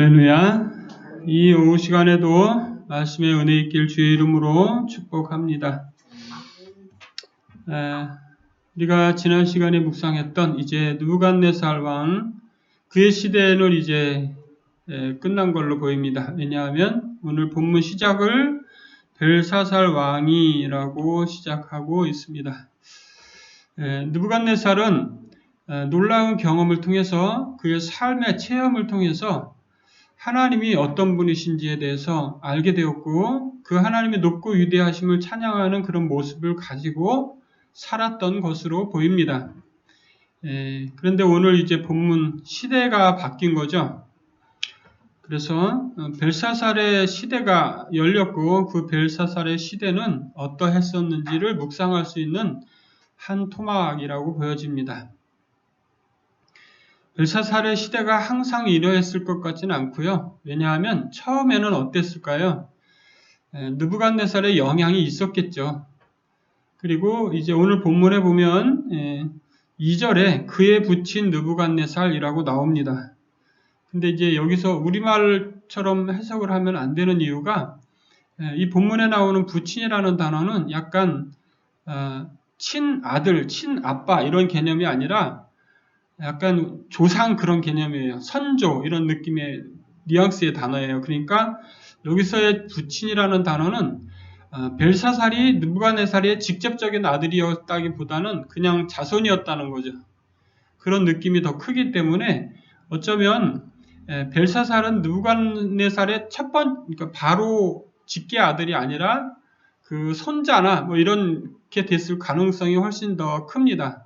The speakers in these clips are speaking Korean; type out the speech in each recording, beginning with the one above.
할렐루야. 이 오후 시간에도 말씀의 은혜 있길 주의 이름으로 축복합니다. 우리가 지난 시간에 묵상했던 이제 느부갓네살 왕, 그의 시대는 이제 끝난 걸로 보입니다. 왜냐하면 오늘 본문 시작을 벨사살 왕이라고 시작하고 있습니다. 느부갓네살은 놀라운 경험을 통해서 그의 삶의 체험을 통해서 하나님이 어떤 분이신지에 대해서 알게 되었고 그 하나님의 높고 위대하심을 찬양하는 그런 모습을 가지고 살았던 것으로 보입니다. 그런데 오늘 이제 본문 시대가 바뀐 거죠. 그래서 벨사살의 시대가 열렸고 그 벨사살의 시대는 어떠했었는지를 묵상할 수 있는 한 토막이라고 보여집니다. 벨사살의 시대가 항상 이러했을 것 같지는 않고요. 왜냐하면 처음에는 어땠을까요? 느부갓네살의 영향이 있었겠죠. 그리고 이제 오늘 본문에 보면 2절에 그에 붙인 느부갓네살이라고 나옵니다. 근데 이제 여기서 우리말처럼 해석을 하면 안 되는 이유가 이 본문에 나오는 부친이라는 단어는 약간 친아들, 친아빠 이런 개념이 아니라 약간 조상 그런 개념이에요. 선조 이런 느낌의 뉘앙스의 단어예요. 그러니까 여기서의 부친이라는 단어는 벨사살이 느부갓네살의 직접적인 아들이었다기보다는 그냥 자손이었다는 거죠. 그런 느낌이 더 크기 때문에 어쩌면 벨사살은 느부갓네살의 그러니까 바로 직계 아들이 아니라 그 손자나 뭐 이렇게 됐을 가능성이 훨씬 더 큽니다.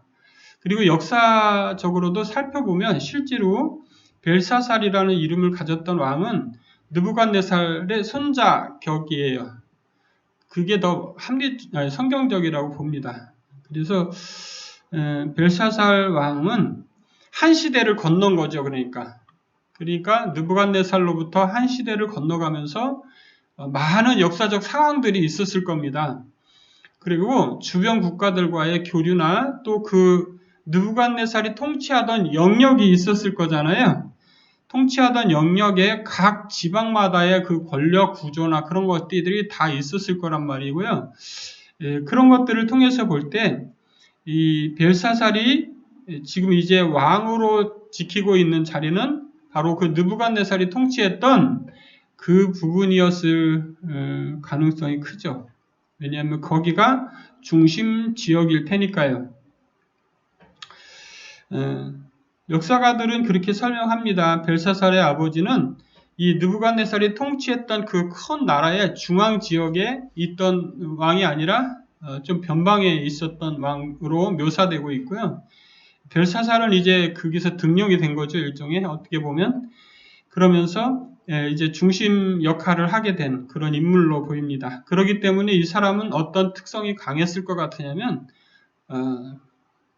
그리고 역사적으로도 살펴보면 실제로 벨사살이라는 이름을 가졌던 왕은 느부갓네살의 손자 격이에요. 그게 더 성경적이라고 봅니다. 그래서 벨사살 왕은 한 시대를 건넌 거죠. 그러니까 느부갓네살로부터 한 시대를 건너가면서 많은 역사적 상황들이 있었을 겁니다. 그리고 주변 국가들과의 교류나 또 그 느부갓네살이 통치하던 영역이 있었을 거잖아요. 통치하던 영역에 각 지방마다의 그 권력 구조나 그런 것들이 다 있었을 거란 말이고요. 그런 것들을 통해서 볼 때 이 벨사살이 지금 이제 왕으로 지키고 있는 자리는 바로 그 느부갓네살이 통치했던 그 부분이었을 가능성이 크죠. 왜냐하면 거기가 중심 지역일 테니까요. 역사가들은 그렇게 설명합니다. 벨사살의 아버지는 이 느부갓네살이 통치했던 그 큰 나라의 중앙 지역에 있던 왕이 아니라 좀 변방에 있었던 왕으로 묘사되고 있고요. 벨사살은 이제 거기서 등용이 된 거죠. 일종의 어떻게 보면. 그러면서 이제 중심 역할을 하게 된 그런 인물로 보입니다. 그렇기 때문에 이 사람은 어떤 특성이 강했을 것 같으냐면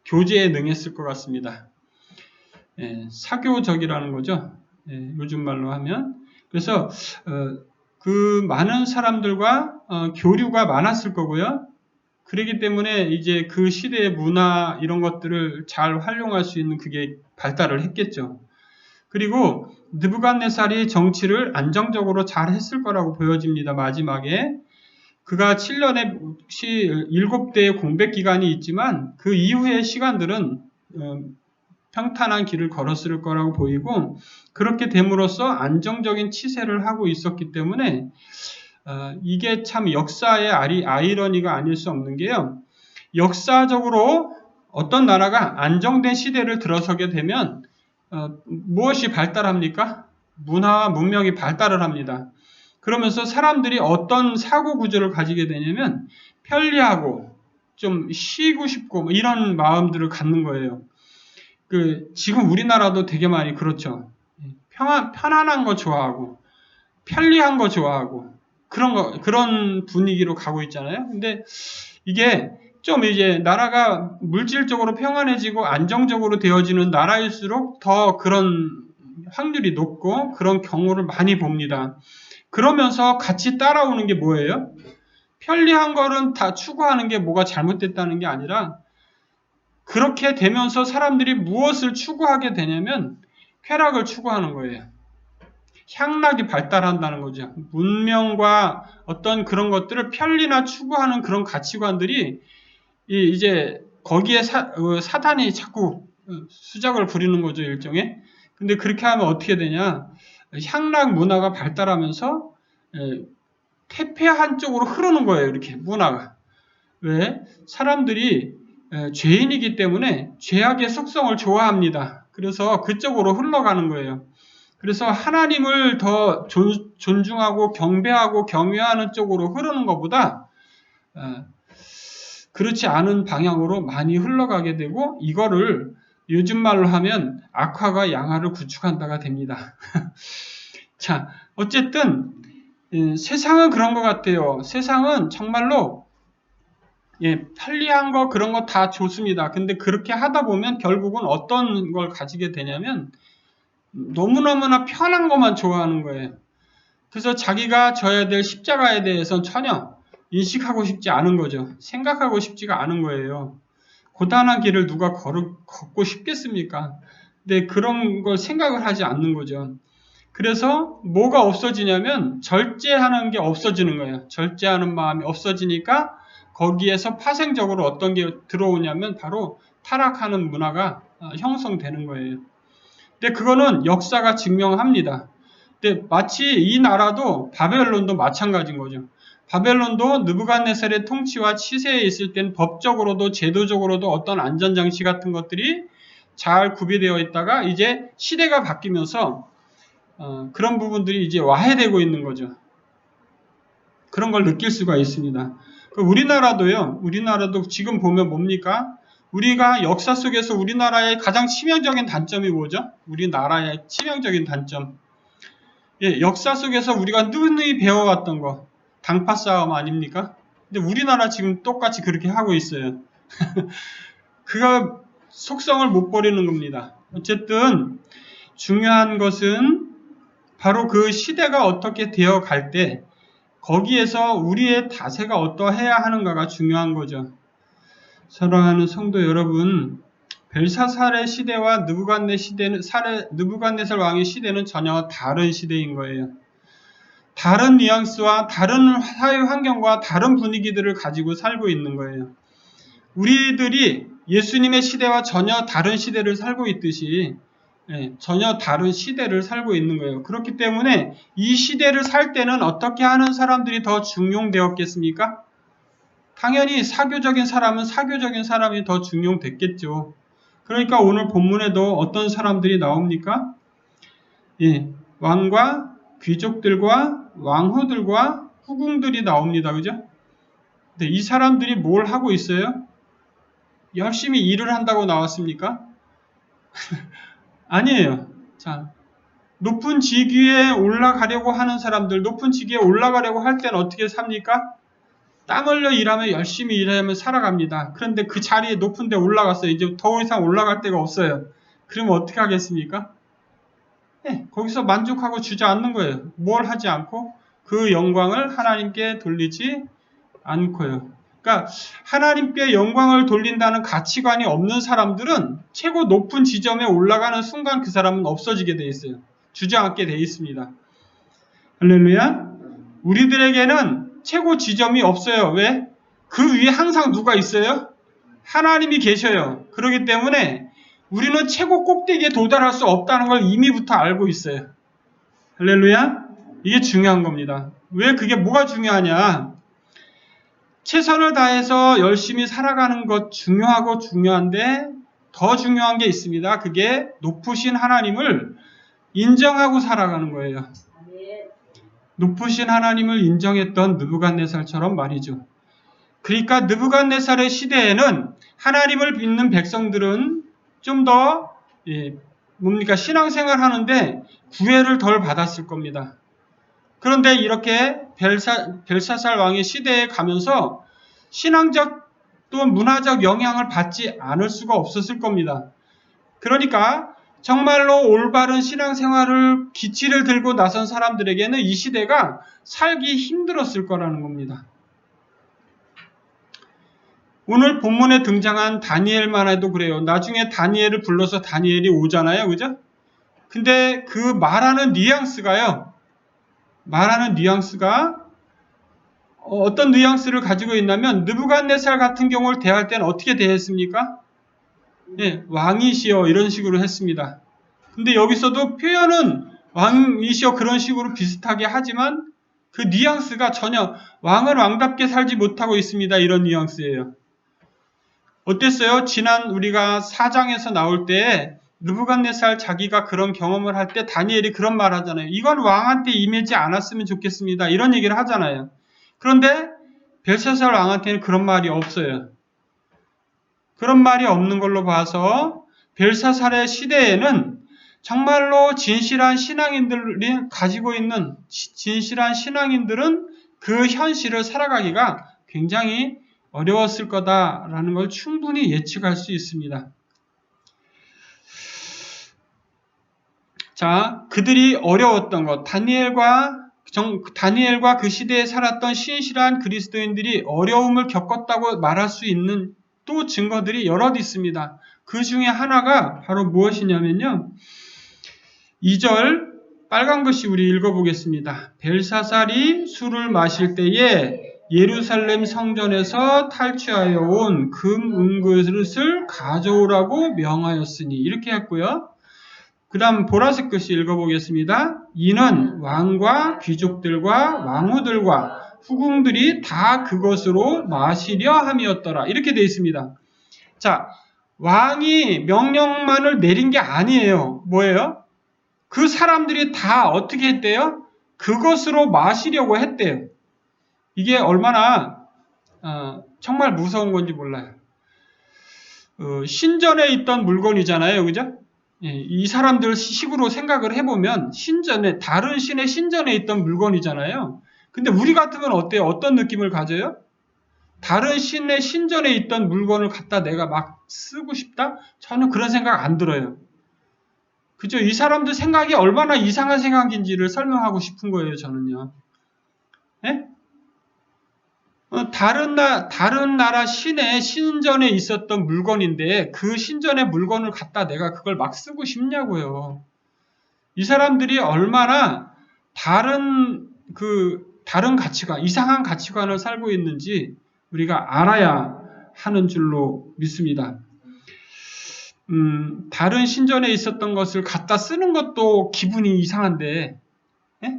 교제에 능했을 것 같습니다. 사교적이라는 거죠. 요즘 말로 하면. 그래서 그 많은 사람들과 교류가 많았을 거고요. 그렇기 때문에 이제 그 시대의 문화 이런 것들을 잘 활용할 수 있는 그게 발달을 했겠죠. 그리고 느부갓네살이 정치를 안정적으로 잘 했을 거라고 보여집니다. 마지막에. 그가 7년에 7대의 공백 기간이 있지만 그 이후의 시간들은 평탄한 길을 걸었을 거라고 보이고 그렇게 됨으로써 안정적인 치세를 하고 있었기 때문에 이게 참 역사의 아이러니가 아닐 수 없는 게요. 역사적으로 어떤 나라가 안정된 시대를 들어서게 되면 무엇이 발달합니까? 문화와 문명이 발달을 합니다. 그러면서 사람들이 어떤 사고 구조를 가지게 되냐면 편리하고 좀 쉬고 싶고 뭐 이런 마음들을 갖는 거예요. 지금 우리나라도 되게 많이 그렇죠. 편안한 거 좋아하고 편리한 거 좋아하고 그런 분위기로 가고 있잖아요. 근데 이게 좀 이제 나라가 물질적으로 평안해지고 안정적으로 되어지는 나라일수록 더 그런 확률이 높고 그런 경우를 많이 봅니다. 그러면서 같이 따라오는 게 뭐예요? 편리한 거는 다 추구하는 게 뭐가 잘못됐다는 게 아니라 그렇게 되면서 사람들이 무엇을 추구하게 되냐면 쾌락을 추구하는 거예요. 향락이 발달한다는 거죠. 문명과 어떤 그런 것들을 편리나 추구하는 그런 가치관들이 이제 거기에 사단이 자꾸 수작을 부리는 거죠, 일종의. 근데 그렇게 하면 어떻게 되냐? 향락 문화가 발달하면서 퇴폐한 쪽으로 흐르는 거예요, 이렇게 문화가. 왜? 사람들이 죄인이기 때문에 죄악의 속성을 좋아합니다. 그래서 그쪽으로 흘러가는 거예요. 그래서 하나님을 더 존중하고 경배하고 경외하는 쪽으로 흐르는 것보다 그렇지 않은 방향으로 많이 흘러가게 되고, 이거를 요즘 말로 하면 악화가 양화를 구축한다가 됩니다. 자, 어쨌든 세상은 그런 것 같아요. 세상은 정말로 편리한 거 그런 거 다 좋습니다. 근데 그렇게 하다 보면 결국은 어떤 걸 가지게 되냐면 너무너무나 편한 것만 좋아하는 거예요. 그래서 자기가 져야 될 십자가에 대해서는 전혀 인식하고 싶지 않은 거죠. 생각하고 싶지가 않은 거예요. 고단한 길을 누가 걷고 싶겠습니까? 근데 그런 걸 생각을 하지 않는 거죠. 그래서 뭐가 없어지냐면 절제하는 게 없어지는 거예요. 절제하는 마음이 없어지니까 거기에서 파생적으로 어떤 게 들어오냐면 바로 타락하는 문화가 형성되는 거예요. 근데 그거는 역사가 증명합니다. 근데 마치 이 나라도 바벨론도 마찬가지인 거죠. 바벨론도 느부갓네살의 통치와 치세에 있을 땐 법적으로도 제도적으로도 어떤 안전장치 같은 것들이 잘 구비되어 있다가 이제 시대가 바뀌면서 그런 부분들이 이제 와해되고 있는 거죠. 그런 걸 느낄 수가 있습니다. 우리나라도 지금 보면 뭡니까? 우리가 역사 속에서 우리나라의 가장 치명적인 단점이 뭐죠? 우리나라의 치명적인 단점. 역사 속에서 우리가 누누이 배워왔던 거, 당파 싸움 아닙니까? 근데 우리나라 지금 똑같이 그렇게 하고 있어요. 그가 속성을 못 버리는 겁니다. 어쨌든 중요한 것은 바로 그 시대가 어떻게 되어 갈 때 거기에서 우리의 자세가 어떠해야 하는가가 중요한 거죠. 사랑하는 성도 여러분, 벨사살의 시대와 느부갓네살 왕의 시대는 전혀 다른 시대인 거예요. 다른 뉘앙스와 다른 사회 환경과 다른 분위기들을 가지고 살고 있는 거예요. 우리들이 예수님의 시대와 전혀 다른 시대를 살고 있듯이 전혀 다른 시대를 살고 있는 거예요. 그렇기 때문에 이 시대를 살 때는 어떻게 하는 사람들이 더 중용되었겠습니까? 당연히 사교적인 사람은 사교적인 사람이 더 중용됐겠죠. 그러니까 오늘 본문에도 어떤 사람들이 나옵니까? 왕과 귀족들과 왕후들과 후궁들이 나옵니다. 그죠? 근데 이 사람들이 뭘 하고 있어요? 열심히 일을 한다고 나왔습니까? 아니에요. 자, 높은 직위에 올라가려고 하는 사람들, 높은 직위에 올라가려고 할 때는 어떻게 삽니까? 땀 흘려 일하면 열심히 일하면 살아갑니다. 그런데 그 자리에 높은 데 올라갔어요. 이제 더 이상 올라갈 데가 없어요. 그러면 어떻게 하겠습니까? 거기서 만족하고 주저앉는 거예요. 뭘 하지 않고 그 영광을 하나님께 돌리지 않고요. 그러니까 하나님께 영광을 돌린다는 가치관이 없는 사람들은 최고 높은 지점에 올라가는 순간 그 사람은 없어지게 돼 있어요. 주저앉게 돼 있습니다. 할렐루야. 우리들에게는 최고 지점이 없어요. 왜? 그 위에 항상 누가 있어요? 하나님이 계셔요. 그렇기 때문에 우리는 최고 꼭대기에 도달할 수 없다는 걸 이미부터 알고 있어요. 할렐루야. 이게 중요한 겁니다. 왜 그게 뭐가 중요하냐? 최선을 다해서 열심히 살아가는 것 중요하고 중요한데 더 중요한 게 있습니다. 그게 높으신 하나님을 인정하고 살아가는 거예요. 높으신 하나님을 인정했던 느부갓네살처럼 말이죠. 그러니까 느부갓네살의 시대에는 하나님을 믿는 백성들은 좀 더 신앙생활 하는데 구애를 덜 받았을 겁니다. 그런데 이렇게 벨사살 왕의 시대에 가면서 신앙적 또 문화적 영향을 받지 않을 수가 없었을 겁니다. 그러니까 정말로 올바른 신앙생활을 기치를 들고 나선 사람들에게는 이 시대가 살기 힘들었을 거라는 겁니다. 오늘 본문에 등장한 다니엘만 해도 그래요. 나중에 다니엘을 불러서 다니엘이 오잖아요. 그죠? 근데 그 말하는 뉘앙스가 어떤 뉘앙스를 가지고 있냐면 느부갓네살 같은 경우를 대할 때는 어떻게 대했습니까? 예, 왕이시여 이런 식으로 했습니다. 근데 여기서도 표현은 왕이시여 그런 식으로 비슷하게 하지만 그 뉘앙스가 전혀 왕은 왕답게 살지 못하고 있습니다. 이런 뉘앙스예요. 어땠어요? 지난 우리가 4장에서 나올 때 느부갓네살 자기가 그런 경험을 할 때 다니엘이 그런 말 하잖아요. 이건 왕한테 임하지 않았으면 좋겠습니다. 이런 얘기를 하잖아요. 그런데 벨사살 왕한테는 그런 말이 없어요. 그런 말이 없는 걸로 봐서 벨사살의 시대에는 정말로 진실한 신앙인들이 가지고 있는 진실한 신앙인들은 그 현실을 살아가기가 굉장히 어려웠을 거다라는 걸 충분히 예측할 수 있습니다. 자, 그들이 어려웠던 것, 다니엘과 그 시대에 살았던 신실한 그리스도인들이 어려움을 겪었다고 말할 수 있는 또 증거들이 여럿 있습니다. 그 중에 하나가 바로 무엇이냐면요. 2절 빨간 글씨 우리 읽어보겠습니다. 벨사살이 술을 마실 때에 예루살렘 성전에서 탈취하여 온 금 은그릇을 가져오라고 명하였으니 이렇게 했고요. 그 다음 보라색 글씨 읽어보겠습니다. 이는 왕과 귀족들과 왕후들과 후궁들이 다 그것으로 마시려 함이었더라. 이렇게 되어 있습니다. 자, 왕이 명령만을 내린 게 아니에요. 뭐예요? 그 사람들이 다 어떻게 했대요? 그것으로 마시려고 했대요. 이게 얼마나 정말 무서운 건지 몰라요. 신전에 있던 물건이잖아요. 그죠? 이 사람들 식으로 생각을 해보면 다른 신의 신전에 있던 물건이잖아요. 근데 우리 같으면 어때요? 어떤 느낌을 가져요? 다른 신의 신전에 있던 물건을 갖다 내가 막 쓰고 싶다? 저는 그런 생각 안 들어요. 그죠? 이 사람들 생각이 얼마나 이상한 생각인지를 설명하고 싶은 거예요, 저는요. 예? 다른 나라 신의 신전에 있었던 물건인데 그 신전의 물건을 갖다 내가 그걸 막 쓰고 싶냐고요. 이 사람들이 얼마나 다른 가치관, 이상한 가치관을 살고 있는지 우리가 알아야 하는 줄로 믿습니다. 다른 신전에 있었던 것을 갖다 쓰는 것도 기분이 이상한데, 예?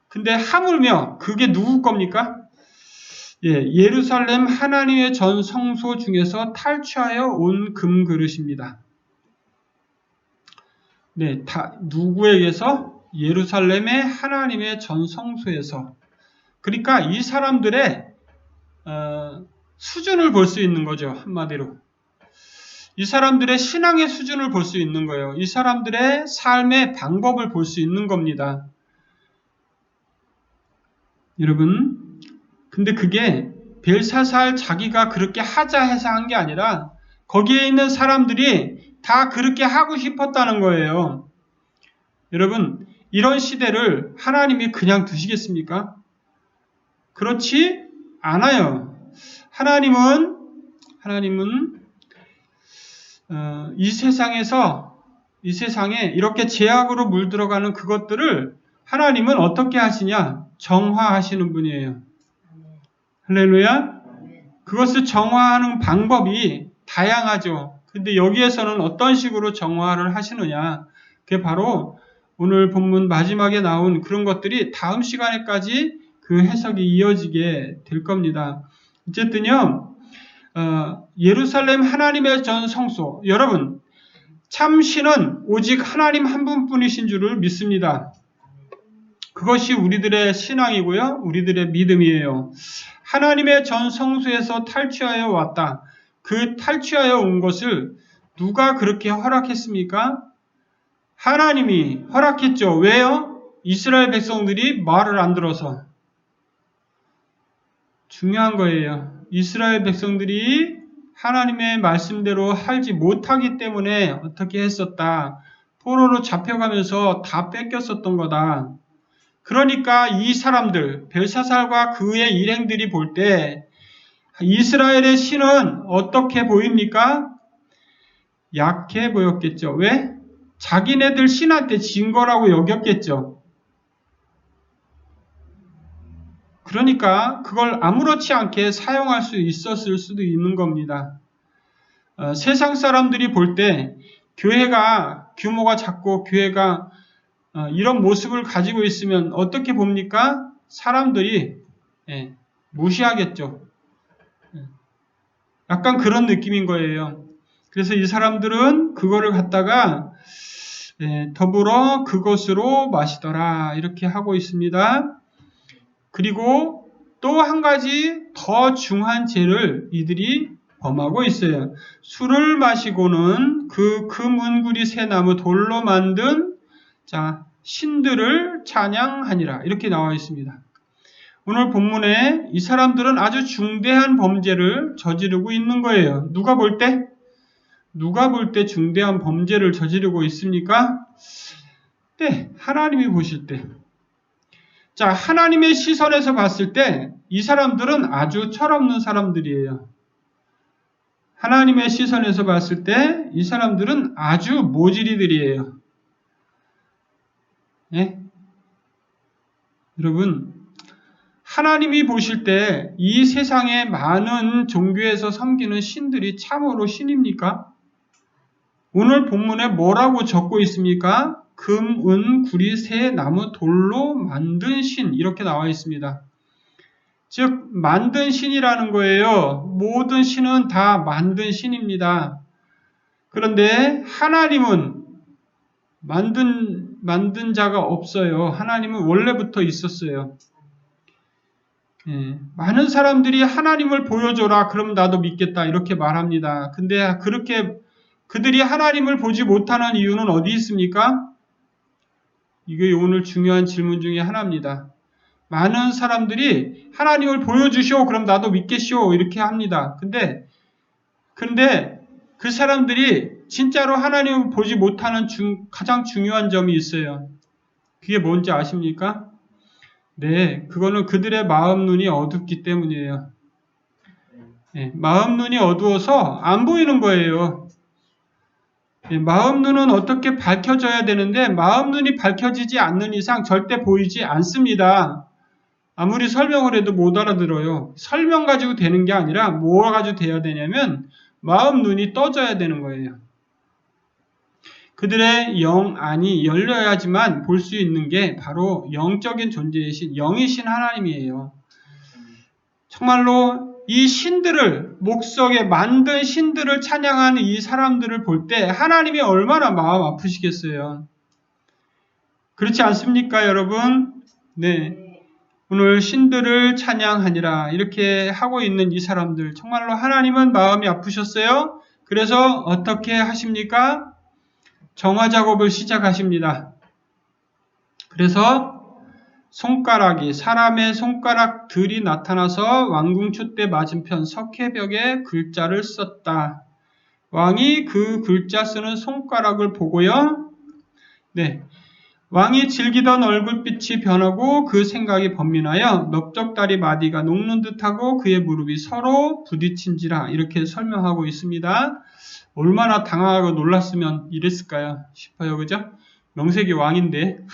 근데 하물며 그게 누구 겁니까? 예루살렘 하나님의 전 성소 중에서 탈취하여 온 금그릇입니다. 네, 누구에게서? 예루살렘의 하나님의 전 성소에서. 그러니까 이 사람들의 수준을 볼 수 있는 거죠. 한마디로. 이 사람들의 신앙의 수준을 볼 수 있는 거예요. 이 사람들의 삶의 방법을 볼 수 있는 겁니다. 여러분, 근데 그게 벨사살 자기가 그렇게 하자 해서 한 게 아니라 거기에 있는 사람들이 다 그렇게 하고 싶었다는 거예요. 여러분, 이런 시대를 하나님이 그냥 두시겠습니까? 그렇지 않아요. 하나님은 이 세상에 이렇게 죄악으로 물들어가는 그것들을 하나님은 어떻게 하시냐? 정화하시는 분이에요. 할렐루야. 그것을 정화하는 방법이 다양하죠. 근데 여기에서는 어떤 식으로 정화를 하시느냐? 그게 바로 오늘 본문 마지막에 나온 그런 것들이 다음 시간에까지 그 해석이 이어지게 될 겁니다. 어쨌든요, 예루살렘 하나님의 전 성소. 여러분, 참 신은 오직 하나님 한 분뿐이신 줄을 믿습니다. 그것이 우리들의 신앙이고요. 우리들의 믿음이에요. 하나님의 전 성소에서 탈취하여 왔다. 그 탈취하여 온 것을 누가 그렇게 허락했습니까? 하나님이 허락했죠. 왜요? 이스라엘 백성들이 말을 안 들어서. 중요한 거예요. 이스라엘 백성들이 하나님의 말씀대로 살지 못하기 때문에 어떻게 했었다. 포로로 잡혀가면서 다 뺏겼었던 거다. 그러니까 이 사람들, 벨사살과 그의 일행들이 볼 때 이스라엘의 신은 어떻게 보입니까? 약해 보였겠죠. 왜? 자기네들 신한테 진 거라고 여겼겠죠. 그러니까 그걸 아무렇지 않게 사용할 수 있었을 수도 있는 겁니다. 세상 사람들이 볼 때 교회가 규모가 작고 교회가 이런 모습을 가지고 있으면 어떻게 봅니까? 사람들이 무시하겠죠. 약간 그런 느낌인 거예요. 그래서 이 사람들은 그거를 갖다가 더불어 그것으로 마시더라 이렇게 하고 있습니다. 그리고 또 한 가지 더 중한 죄를 이들이 범하고 있어요. 술을 마시고는 그 금은구리 새나무 돌로 만든 신들을 찬양하니라 이렇게 나와 있습니다. 오늘 본문에 이 사람들은 아주 중대한 범죄를 저지르고 있는 거예요. 누가 볼 때 중대한 범죄를 저지르고 있습니까? 네, 하나님이 보실 때. 하나님의 시선에서 봤을 때 이 사람들은 아주 철없는 사람들이에요. 하나님의 시선에서 봤을 때 이 사람들은 아주 모질이들이에요. 네? 여러분, 하나님이 보실 때 이 세상의 많은 종교에서 섬기는 신들이 참으로 신입니까? 오늘 본문에 뭐라고 적고 있습니까? 금, 은, 구리, 새, 나무, 돌로 만든 신 이렇게 나와 있습니다. 즉 만든 신이라는 거예요. 모든 신은 다 만든 신입니다. 그런데 하나님은 만든 자가 없어요. 하나님은 원래부터 있었어요. 많은 사람들이 하나님을 보여줘라 그럼 나도 믿겠다 이렇게 말합니다. 근데 그렇게 그들이 하나님을 보지 못하는 이유는 어디 있습니까? 이게 오늘 중요한 질문 중에 하나입니다. 많은 사람들이 하나님을 보여주시오 그럼 나도 믿겠시오 이렇게 합니다. 근데 그 사람들이 진짜로 하나님을 보지 못하는 가장 중요한 점이 있어요. 그게 뭔지 아십니까? 네, 그거는 그들의 마음 눈이 어둡기 때문이에요. 마음 눈이 어두워서 안 보이는 거예요. 마음 눈은 어떻게 밝혀져야 되는데 마음 눈이 밝혀지지 않는 이상 절대 보이지 않습니다. 아무리 설명을 해도 못 알아들어요. 설명 가지고 되는 게 아니라 뭐 가지고 돼야 되냐면 마음 눈이 떠져야 되는 거예요. 그들의 영 안이 열려야지만 볼 수 있는 게 바로 영적인 존재이신 영이신 하나님이에요. 정말로 이 신들을 목석에 만든 신들을 찬양하는 이 사람들을 볼 때 하나님이 얼마나 마음 아프시겠어요. 그렇지 않습니까 여러분? 네. 오늘 신들을 찬양하니라 이렇게 하고 있는 이 사람들 정말로 하나님은 마음이 아프셨어요. 그래서 어떻게 하십니까? 정화 작업을 시작하십니다. 그래서 사람의 손가락들이 나타나서 왕궁추 때 맞은편 석회벽에 글자를 썼다. 왕이 그 글자 쓰는 손가락을 보고요. 네. 왕이 즐기던 얼굴빛이 변하고 그 생각이 번민하여 넓적다리 마디가 녹는 듯하고 그의 무릎이 서로 부딪힌지라 이렇게 설명하고 있습니다. 얼마나 당황하고 놀랐으면 이랬을까요? 싶어요. 그죠? 명색이 왕인데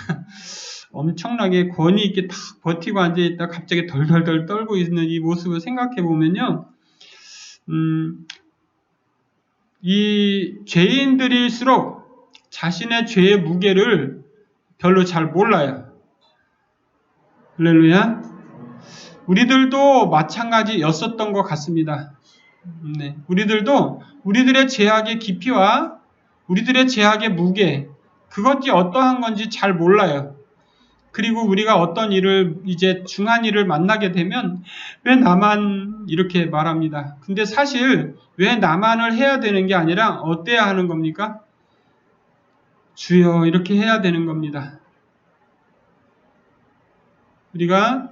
엄청나게 권위 있게 탁 버티고 앉아있다 갑자기 덜덜덜 떨고 있는 이 모습을 생각해 보면요. 이 죄인들일수록 자신의 죄의 무게를 별로 잘 몰라요. 할렐루야. 우리들도 마찬가지였었던 것 같습니다. 네, 우리들도 우리들의 죄악의 깊이와 우리들의 죄악의 무게, 그것이 어떠한 건지 잘 몰라요. 그리고 우리가 어떤 일을 이제 중한 일을 만나게 되면 왜 나만 이렇게 말합니다. 근데 사실 왜 나만을 해야 되는 게 아니라 어때야 하는 겁니까? 주여 이렇게 해야 되는 겁니다. 우리가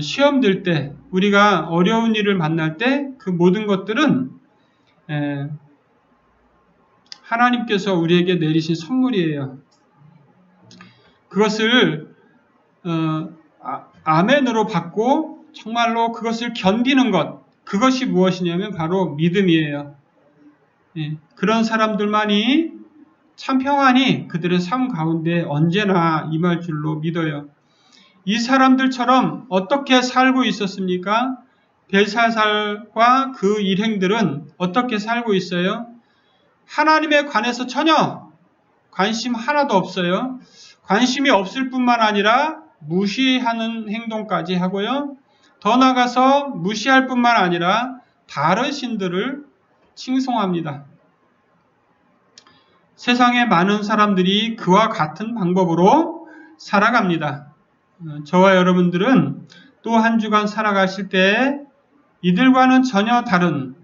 시험 들 때, 우리가 어려운 일을 만날 때 그 모든 것들은 하나님께서 우리에게 내리신 선물이에요. 그것을 아멘으로 받고 정말로 그것을 견디는 것, 그것이 무엇이냐면 바로 믿음이에요. 그런 사람들만이 참 평안이 그들의 삶 가운데 언제나 임할 줄로 믿어요. 이 사람들처럼 어떻게 살고 있었습니까? 벨사살과 그 일행들은 어떻게 살고 있어요? 하나님에 관해서 전혀 관심 하나도 없어요. 관심이 없을 뿐만 아니라 무시하는 행동까지 하고요. 더 나아가서 무시할 뿐만 아니라 다른 신들을 칭송합니다. 세상에 많은 사람들이 그와 같은 방법으로 살아갑니다. 저와 여러분들은 또 한 주간 살아가실 때 이들과는 전혀 다른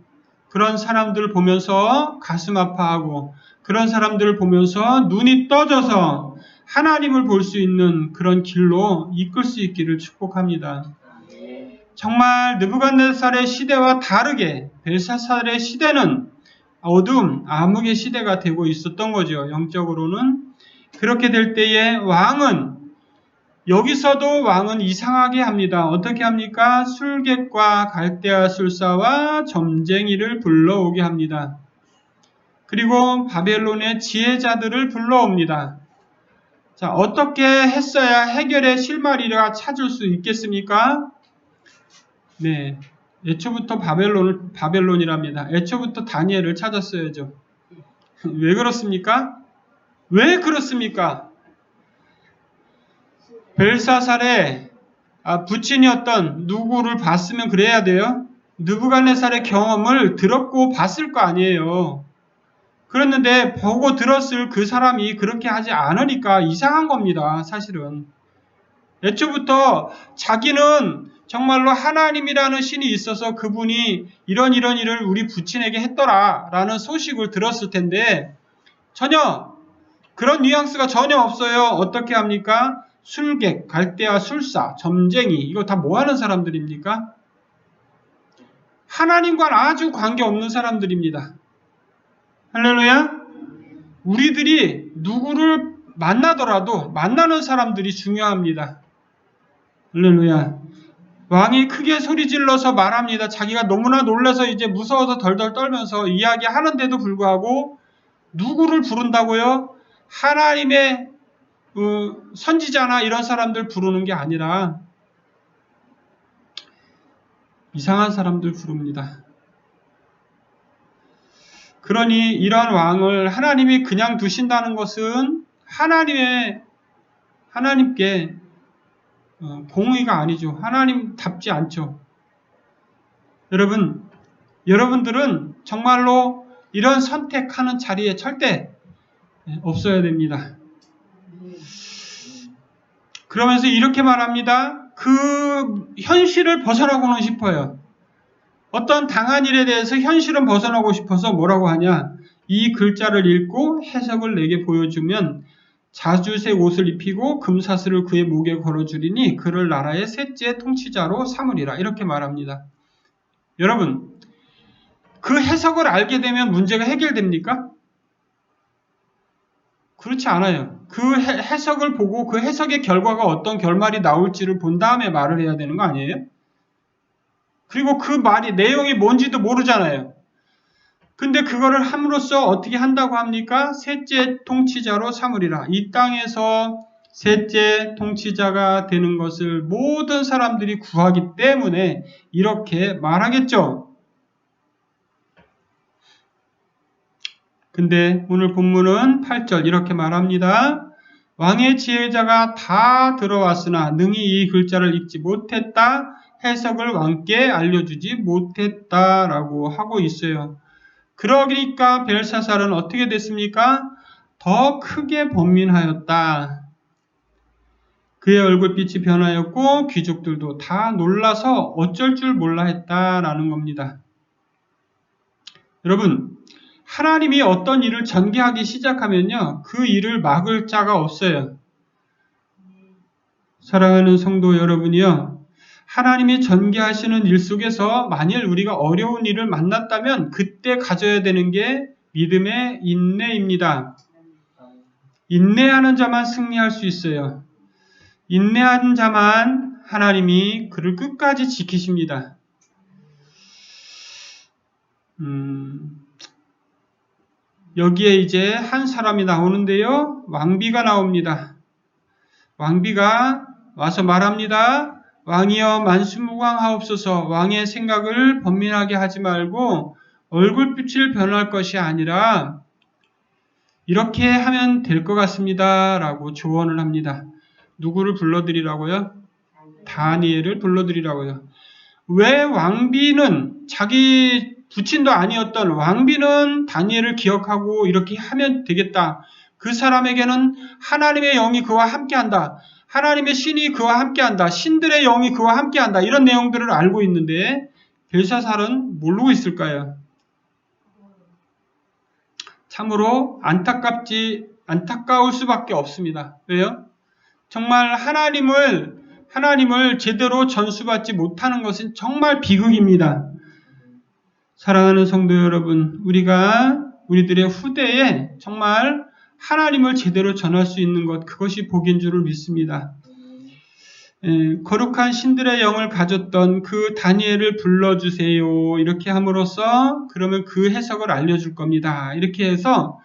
그런 사람들을 보면서 가슴 아파하고 그런 사람들을 보면서 눈이 떠져서 하나님을 볼 수 있는 그런 길로 이끌 수 있기를 축복합니다. 정말 느부갓네살의 시대와 다르게 벨사살의 시대는 어둠, 암흑의 시대가 되고 있었던 거죠. 영적으로는. 그렇게 될 때에 여기서도 왕은 이상하게 합니다. 어떻게 합니까? 술객과 갈대아 술사와 점쟁이를 불러오게 합니다. 그리고 바벨론의 지혜자들을 불러옵니다. 자, 어떻게 했어야 해결의 실마리가 찾을 수 있겠습니까? 네. 애초부터 바벨론이랍니다. 애초부터 다니엘을 찾았어야죠. 왜 그렇습니까? 왜 그렇습니까? 벨사살의 부친이었던 누구를 봤으면 그래야 돼요? 느부갓네살의 경험을 들었고 봤을 거 아니에요. 그랬는데 보고 들었을 그 사람이 그렇게 하지 않으니까 이상한 겁니다. 사실은. 애초부터 자기는 정말로 하나님이라는 신이 있어서 그분이 이런 일을 우리 부친에게 했더라라는 소식을 들었을 텐데 전혀 그런 뉘앙스가 전혀 없어요. 어떻게 합니까? 술객, 갈대아 술사, 점쟁이 이거 다 뭐하는 사람들입니까? 하나님과는 아주 관계없는 사람들입니다. 할렐루야. 우리들이 누구를 만나더라도 만나는 사람들이 중요합니다. 할렐루야. 왕이 크게 소리질러서 말합니다. 자기가 너무나 놀라서 이제 무서워서 덜덜 떨면서 이야기하는데도 불구하고 누구를 부른다고요? 하나님의 선지자나 이런 사람들 부르는 게 아니라 이상한 사람들 부릅니다. 그러니 이러한 왕을 하나님이 그냥 두신다는 것은 하나님께 공의가 아니죠. 하나님답지 않죠. 여러분들은 정말로 이런 선택하는 자리에 절대 없어야 됩니다. 그러면서 이렇게 말합니다. 그 현실을 벗어나고는 싶어요. 어떤 당한 일에 대해서 현실은 벗어나고 싶어서 뭐라고 하냐? 이 글자를 읽고 해석을 내게 보여주면 자주색 옷을 입히고 금사슬을 그의 목에 걸어주리니 그를 나라의 셋째 통치자로 삼으리라. 이렇게 말합니다. 여러분, 그 해석을 알게 되면 문제가 해결됩니까? 그렇지 않아요. 그 해석을 보고 그 해석의 결과가 어떤 결말이 나올지를 본 다음에 말을 해야 되는 거 아니에요? 그리고 그 말이 내용이 뭔지도 모르잖아요. 근데 그거를 함으로써 어떻게 한다고 합니까? 셋째 통치자로 삼으리라. 이 땅에서 셋째 통치자가 되는 것을 모든 사람들이 구하기 때문에 이렇게 말하겠죠. 근데 오늘 본문은 8절 이렇게 말합니다. 왕의 지혜자가 다 들어왔으나 능히 이 글자를 읽지 못했다. 해석을 왕께 알려주지 못했다라고 하고 있어요. 그러니까 벨사살은 어떻게 됐습니까? 더 크게 번민하였다. 그의 얼굴빛이 변하였고 귀족들도 다 놀라서 어쩔 줄 몰라 했다라는 겁니다. 여러분, 하나님이 어떤 일을 전개하기 시작하면요, 그 일을 막을 자가 없어요. 사랑하는 성도 여러분이요, 하나님이 전개하시는 일 속에서 만일 우리가 어려운 일을 만났다면 그때 가져야 되는 게 믿음의 인내입니다. 인내하는 자만 승리할 수 있어요. 인내하는 자만 하나님이 그를 끝까지 지키십니다. 여기에 이제 한 사람이 나오는데요. 왕비가 나옵니다. 왕비가 와서 말합니다. 왕이여 만수무강하옵소서. 왕의 생각을 번민하게 하지 말고 얼굴빛을 변할 것이 아니라 이렇게 하면 될 것 같습니다. 라고 조언을 합니다. 누구를 불러드리라고요? 다니엘을 불러드리라고요. 왜 왕비는 자기 부친도 아니었던 왕비는 다니엘을 기억하고 이렇게 하면 되겠다. 그 사람에게는 하나님의 영이 그와 함께한다. 하나님의 신이 그와 함께한다. 신들의 영이 그와 함께한다. 이런 내용들을 알고 있는데 벨사살은 모르고 있을까요? 참으로 안타까울 수밖에 없습니다. 왜요? 정말 하나님을 제대로 전수받지 못하는 것은 정말 비극입니다. 사랑하는 성도 여러분, 우리들의 후대에 정말 하나님을 제대로 전할 수 있는 것, 그것이 복인 줄을 믿습니다. 거룩한 신들의 영을 가졌던 그 다니엘을 불러주세요. 이렇게 함으로써 그러면 그 해석을 알려줄 겁니다. 이렇게 해서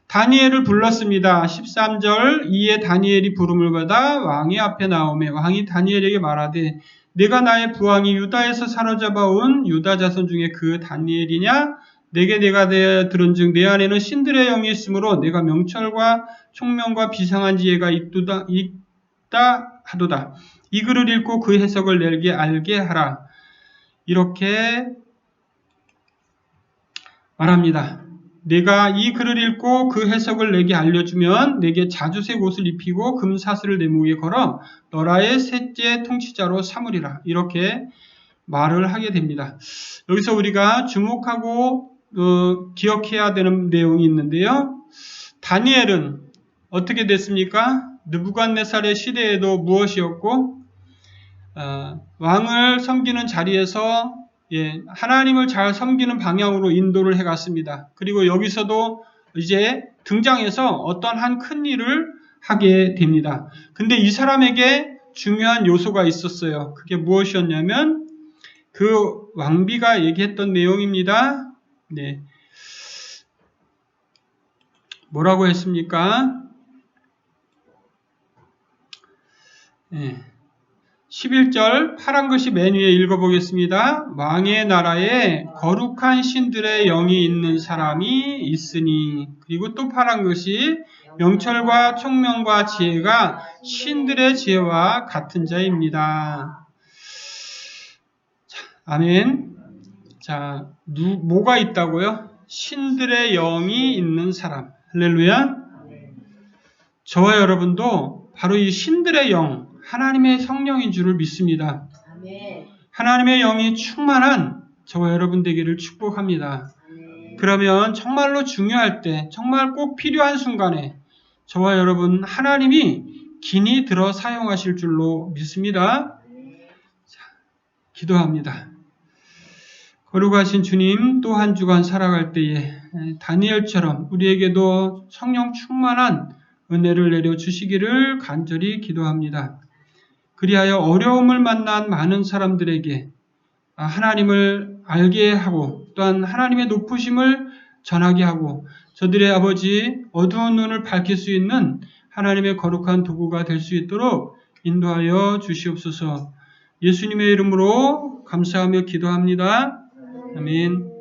다니엘을 불렀습니다. 13절 이에 다니엘이 부름을 받아 왕의 앞에 나오매 왕이 다니엘에게 말하되 내가 나의 부왕이 유다에서 사로잡아온 유다 자손 중에 그 다니엘이냐? 내가 들은즉 내 안에는 신들의 영이 있으므로 내가 명철과 총명과 비상한 지혜가 있다 하도다. 이 글을 읽고 그 해석을 내게 알게 하라. 이렇게 말합니다. 내가 이 글을 읽고 그 해석을 내게 알려주면 내게 자주색 옷을 입히고 금사슬을 내 목에 걸어 너라의 셋째 통치자로 삼으리라. 이렇게 말을 하게 됩니다. 여기서 우리가 주목하고 기억해야 되는 내용이 있는데요. 다니엘은 어떻게 됐습니까? 느부갓네살의 시대에도 무엇이었고 왕을 섬기는 자리에서 하나님을 잘 섬기는 방향으로 인도를 해갔습니다. 그리고 여기서도 이제 등장해서 어떤 한 큰 일을 하게 됩니다. 근데 이 사람에게 중요한 요소가 있었어요. 그게 무엇이었냐면 그 왕비가 얘기했던 내용입니다. 네. 뭐라고 했습니까? 11절 파란 글씨 맨 위에 읽어보겠습니다. 왕의 나라에 거룩한 신들의 영이 있는 사람이 있으니. 그리고 또 파란 글씨 명철과 총명과 지혜가 신들의 지혜와 같은 자입니다. 자, 아멘. 자, 뭐가 있다고요? 신들의 영이 있는 사람. 할렐루야. 저와 여러분도 바로 이 신들의 영, 하나님의 성령인 줄을 믿습니다. 하나님의 영이 충만한 저와 여러분 되기를 축복합니다. 그러면 정말로 중요할 때, 정말 꼭 필요한 순간에 저와 여러분 하나님이 긴히 들어 사용하실 줄로 믿습니다. 자, 기도합니다. 거룩하신 주님, 또 한 주간 살아갈 때에 다니엘처럼 우리에게도 성령 충만한 은혜를 내려주시기를 간절히 기도합니다. 그리하여 어려움을 만난 많은 사람들에게 하나님을 알게 하고 또한 하나님의 높으심을 전하게 하고 저들의 아버지 어두운 눈을 밝힐 수 있는 하나님의 거룩한 도구가 될 수 있도록 인도하여 주시옵소서. 예수님의 이름으로 감사하며 기도합니다. 아멘.